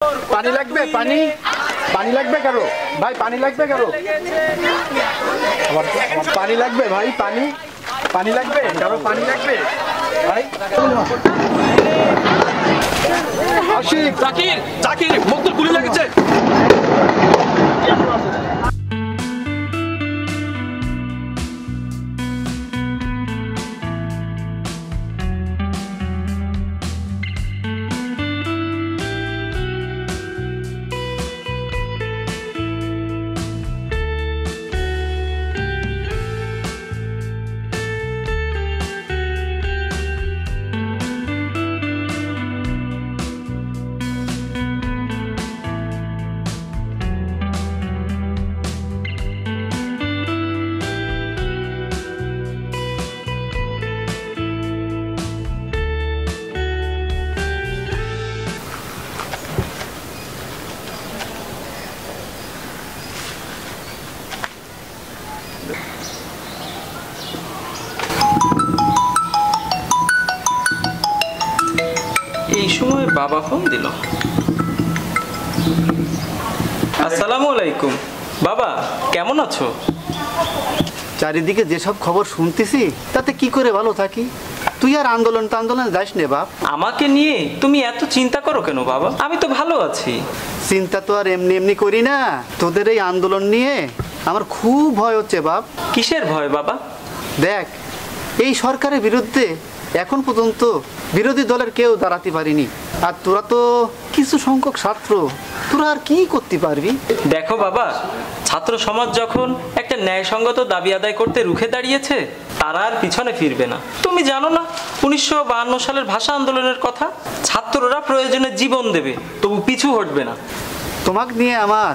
পানি লাগবে? পানি পানি লাগবে কারো ভাই? পানি লাগবে কারো? পানি লাগবে ভাই? পানি পানি লাগবে কারো? পানি লাগবে ভাই? আশিক, জাকির, জাকির, মুখে গুলি লেগেছে। এই সময় বাবা ফোন দিল। আসসালামু আলাইকুম। বাবা কেমন আছো? চারিদিকে যেসব খবর শুনতেছি তাতে কি করে ভালো থাকি? তুই আর আন্দোলন যাস নে বাপ। আমাকে নিয়ে তুমি এত চিন্তা করো কেন বাবা? আমি তো ভালো আছি। চিন্তা তো আর এমনি এমনি করি না। তোদের এই আন্দোলন নিয়ে আমার খুব ভয় হচ্ছে বাপ। কিসের ভয় বাবা? দেখ, এই সরকারের বিরুদ্ধে এখন পর্যন্ত বিরোধী দলের কেউ দাঁড়াতে পারিনি, আর তোরা তো কিছু সংখ্যক ছাত্র, তোরা আর কি করতে পারবি? দেখো বাবা, ছাত্র সমাজ যখন একটা ন্যায়সঙ্গত দাবি আদায় করতে রুখে দাঁড়িয়েছে, তারা আর পিছনে ফিরবে না। তুমি জানো না 1952 সালের ভাষা আন্দোলনের কথা? ছাত্ররা প্রয়োজনে জীবন দেবে, তবু পিছু হটবে না। তোমাকে নিয়ে আমার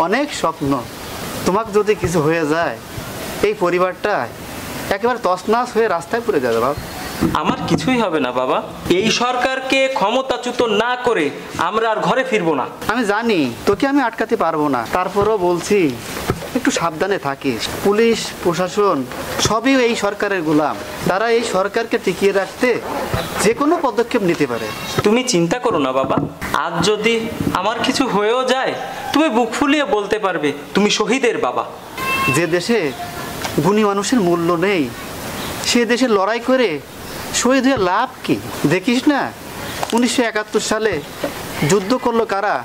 অনেক স্বপ্ন। তোমাকে যদি কিছু হয়ে যায়, এই পরিবারটা একেবারে তছনছ হয়ে রাস্তায় পড়ে যাবে বাবা। আমার কিছুই হবে না বাবা। এই সরকারকে ক্ষমতাচ্যুত না করে আমরা আর ঘরে ফিরবো না। আমি জানি তোকে আমি আটকাতে পারবো না, তারপরও বলছি একটু সাবধানে থাকিস। পুলিশ প্রশাসন সবই এই সরকারের গোলাম। তারা এই সরকারকে টিকিয়ে রাখতে যে কোনো পদক্ষেপ নিতে পারে। তুমি চিন্তা করো না বাবা। আজ যদি আমার কিছু হয়েও যায়, তুমি বুক ফুলিয়ে বলতে পারবে তুমি শহীদের বাবা। যে দেশে গুণী মানুষের মূল্য নেই, সে দেশে লড়াই করে শহীদ হয়ে লাভ কি? দেখিস না 1971 সালে যুদ্ধ করলো কারা,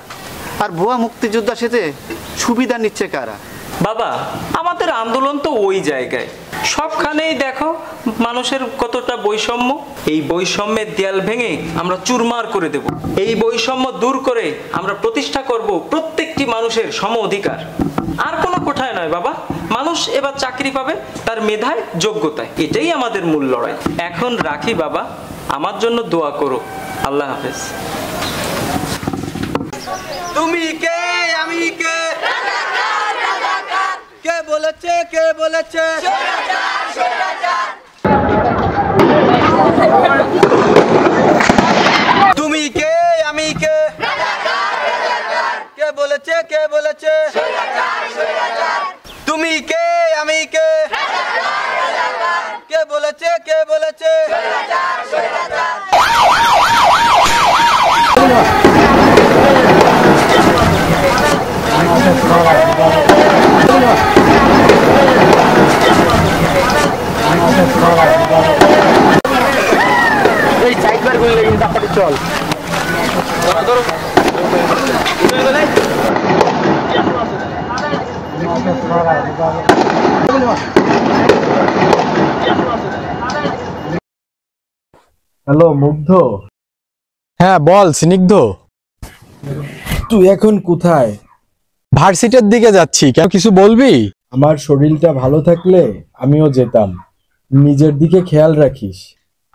আর ভুয়া মুক্তিযোদ্ধা সেতে সুবিধা নিচ্ছে কারা? বাবা, আমাদের আন্দোলন তো ওই জায়গায়। সবখানেই দেখো মানুষের কতটা বৈষম্য। এই বৈষম্যের দেয়াল ভেঙে আমরা চুরমার করে দেব। এই বৈষম্য দূর করে আমরা প্রতিষ্ঠা করব প্রত্যেকটি মানুষের সম অধিকার। আর কোনো কোঠায় নয় বাবা, মানুষ এবার চাকরি পাবে তার মেধায়, যোগ্যতায়। এটাই আমাদের মূল লড়াই। এখন রাখি বাবা, আমার জন্য দোয়া করো। আল্লাহ হাফেজ। তুমি কে, আমি কে, কে বলেছে, কে বলেছে? তুমি কে, আমি কে, কে বলেছে, কে বলেছে? তুমি কে, আমি কে, কে বলেছে, কে বলেছে? এই সাইডবার গুলি কিন্তু তাড়াতাড়ি চল। ধরো হ্যালো মুগ্ধ। হ্যাঁ বল স্নিগ্ধ। তুই এখন কোথায়? ভার্সিটির দিকে যাচ্ছি, কেন কিছু বলবি? আমার শরীরটা ভালো থাকলে আমিও যেতাম। নিজের দিকে খেয়াল রাখিস।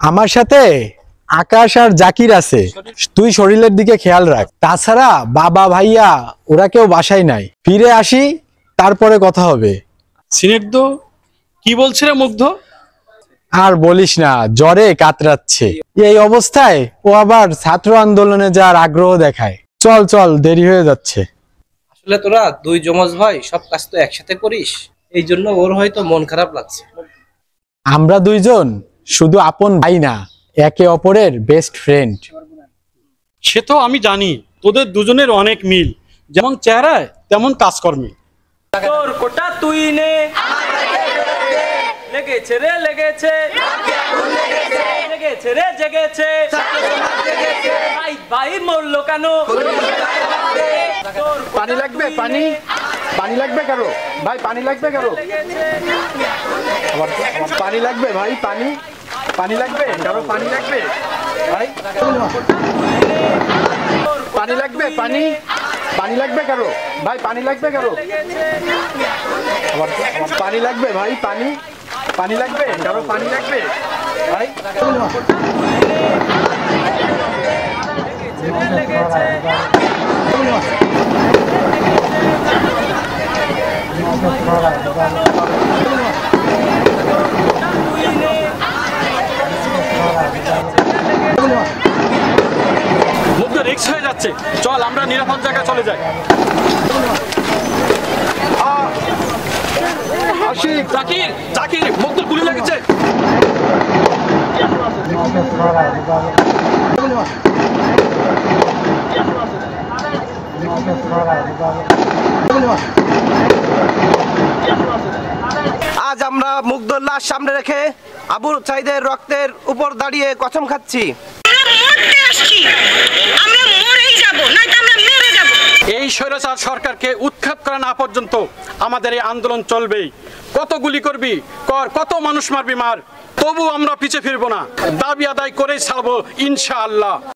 আমার সাথে আকাশ আর জাকির আছে, তুই শরীরের দিকে খেয়াল রাখ। তাছাড়া বাবা ভাইয়া ওরা কেউ বাসায় নাই, ফিরে আসি তারপরে কথা হবে। স্নিগ্ধ কি বলছে রে মুগ্ধ? আর বলিস না, জ্বরে কাতরাচ্ছে। এই অবস্থায় ও আবার ছাত্র আন্দোলনে যাওয়ার আগ্রহ দেখায়। চল চল, দেরি হয়ে যাচ্ছে। আসলে তোরা দুই যমজ ভাই সব কাজ তো একসাথে করিস, এই জন্য ওর হয়তো মন খারাপ লাগছে। আমরা দুইজন শুধু আপন ভাই না, একে অপরের বেস্ট ফ্রেন্ড। সে তো আমি জানি, তোদের দুজনের অনেক মিল, যেমন চেহারায় তেমন কাজকর্মে। তোর কোটা তুই নে, লেগেছে রে লেগেছে, জেগেছে রে জেগেছে, ভাই ভাই মরলো কেন? পানি লাগবে? পানি পানি লাগবে কারো? ভাই পানি লাগবে কারো? পানি লাগবে ভাই? পানি পানি লাগবে কারো? পানি লাগবে ভাই? পানি লাগবে? পানি পানি লাগবে কারো? ভাই পানি লাগবে কারো? পানি লাগবে ভাই? পানি পানি লাগবে কারো? পানি লাগবে ভাই? মুগ্ধ রিক্স হয়ে যাচ্ছে, চল আমরা নিরাপদ জায়গায় চলে যাই। আশিক, জাকির জাকির মুগ্ধ গুলি লেগেছে। আজ আমরা মুগ্ধর লাশ সামনে রেখে আবু সাইদের রক্তের উপর দাঁড়িয়ে কসম খাচ্ছি, এই স্বৈরাচার সরকারকে উৎখাত করা না পর্যন্ত আমাদের এই আন্দোলন চলবেই। কত গুলি করবি কর, কত মানুষ মারবি মার, তবু আমরা পিছে ফিরবো না। দাবি আদায় করেই ছাড়বো ইনশাআল্লাহ।